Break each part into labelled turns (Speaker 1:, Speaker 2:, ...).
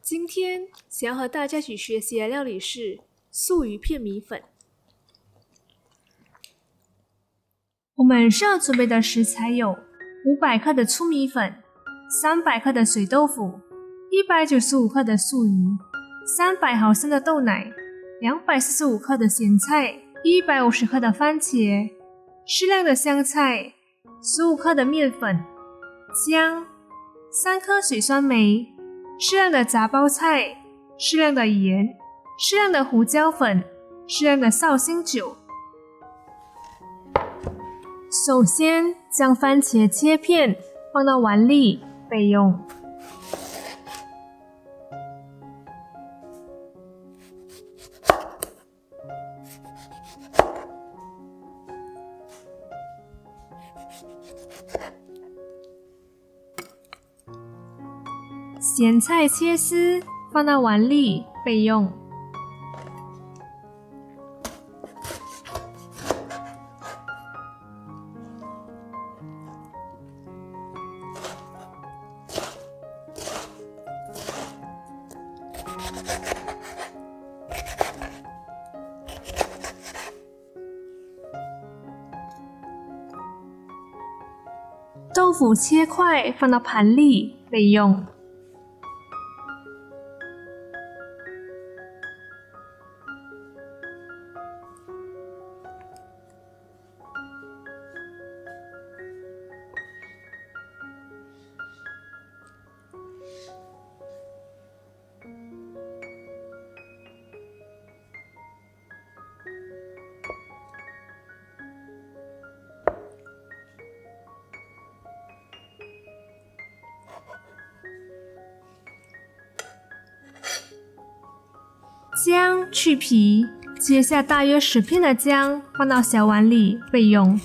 Speaker 1: 今天想要和大家一起学习的料理是素鱼片米粉。
Speaker 2: 我们需要准备的食材有500克的粗米粉、300克的水豆腐、195克的素鱼、300毫升的豆奶、245克的咸菜、150克的番茄、适量的香菜、15克的面粉、姜、3颗水酸梅、适量的杂包菜、适量的盐、适量的胡椒粉、适量的绍兴酒。首先将番茄切片放到碗里备用。咸菜切丝放到碗里备用。豆腐切块放到盘里备用。姜去皮，切下大约10片的姜放到小碗里备用。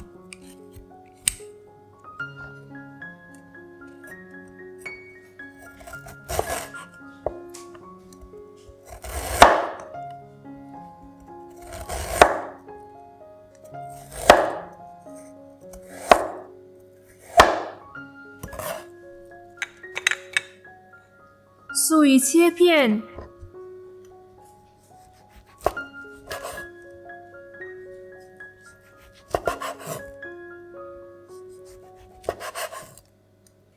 Speaker 2: 素鱼切片，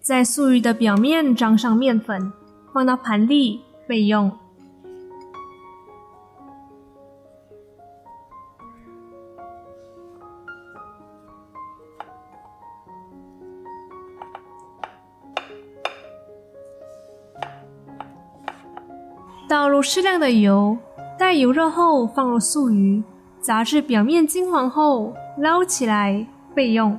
Speaker 2: 在素鱼的表面沾上面粉，放到盘里备用。倒入适量的油，待油热后放入素鱼，炸至表面金黄后捞起来备用。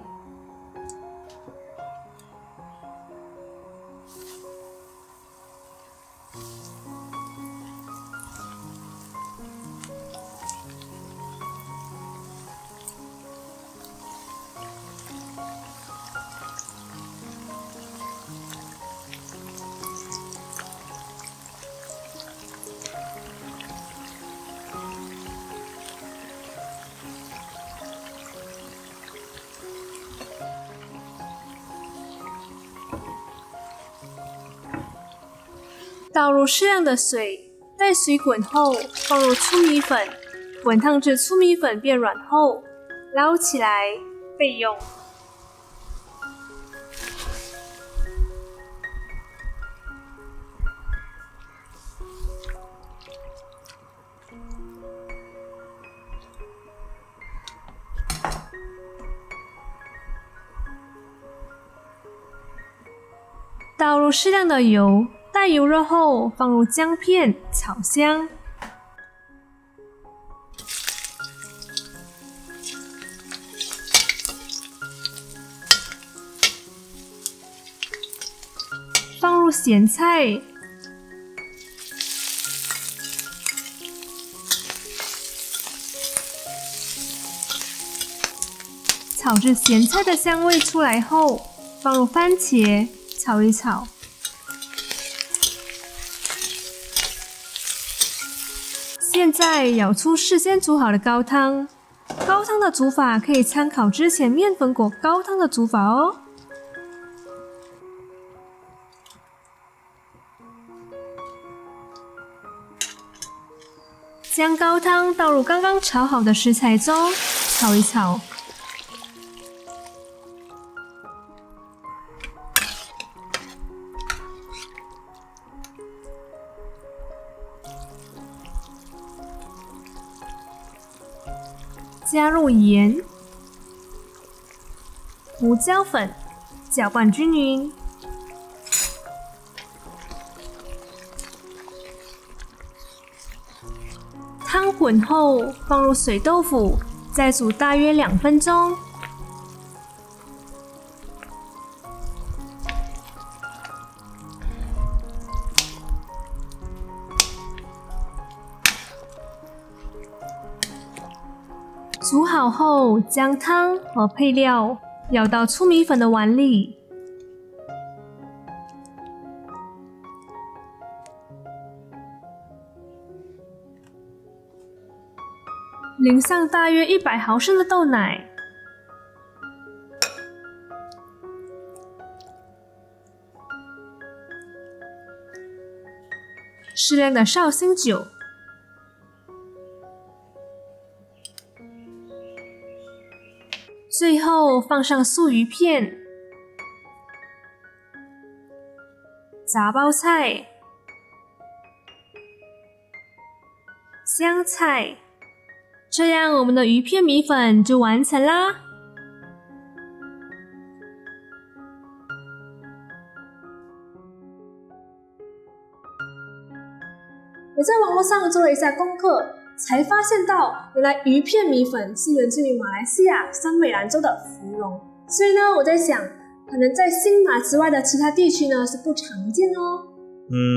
Speaker 2: 倒入适量的水，待水滚后放入粗米粉，滚烫至粗米粉变软后捞起来备用。倒入适量的油，待油热后放入姜片炒香。放入咸菜，炒至咸菜的香味出来后，放入番茄炒一炒。现在舀出事先煮好的高汤，高汤的煮法可以参考之前面粉果高汤的煮法哦。将高汤倒入刚刚炒好的食材中，炒一炒。加入盐、胡椒粉，搅拌均匀。汤滚后，放入水豆腐，再煮大约2分钟。煮好后，将汤和配料舀到粗米粉的碗里。淋上大约100毫升的豆奶，适量的绍兴酒，最后放上素鱼片、杂包菜、香菜。这样我们的鱼片米粉就完成啦。
Speaker 1: 我在网络上做了一下功课，才发现到原来鱼片米粉是源自于马来西亚三美兰州的芙蓉，所以呢，我在想，可能在新马之外的其他地区呢是不常见哦。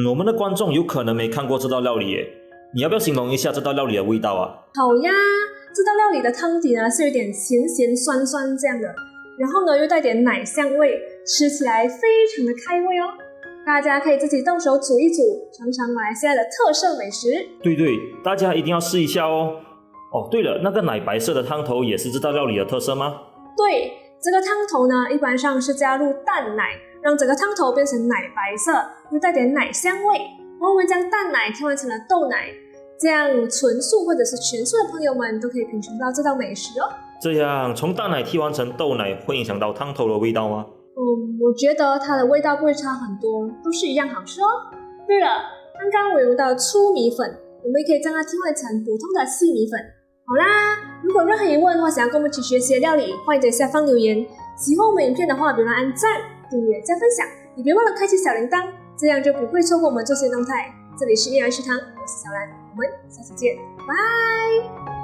Speaker 3: 我们的观众有可能没看过这道料理耶，你要不要形容一下这道料理的味道啊？
Speaker 1: 好呀，这道料理的汤底呢是有点咸咸酸酸这样的，然后呢又带点奶香味，吃起来非常的开胃哦。大家可以自己动手煮一煮，尝尝马来西亚的特色美食。
Speaker 3: 对，大家一定要试一下哦。哦，对了，那个奶白色的汤头也是这道料理的特色吗？
Speaker 1: 对，这个汤头呢一般上是加入淡奶，让整个汤头变成奶白色，又带点奶香味。然后我们将淡奶替换成了豆奶，这样纯素或者是全素的朋友们都可以品尝到这道美食哦。
Speaker 3: 这样从淡奶替换成豆奶会影响到汤头的味道吗？
Speaker 1: 我觉得它的味道不会差很多，都是一样好吃哦。对了，刚刚我用到粗米粉，我们也可以将它替换成普通的细米粉。好啦，如果有任何疑问或想要跟我们一起学习的料理，欢迎在下方留言。喜欢我们影片的话，别忘了按赞、订阅、加分享，也别忘了开启小铃铛，这样就不会错过我们最新动态。这里是一言食堂，我是小兰，我们下次见，拜。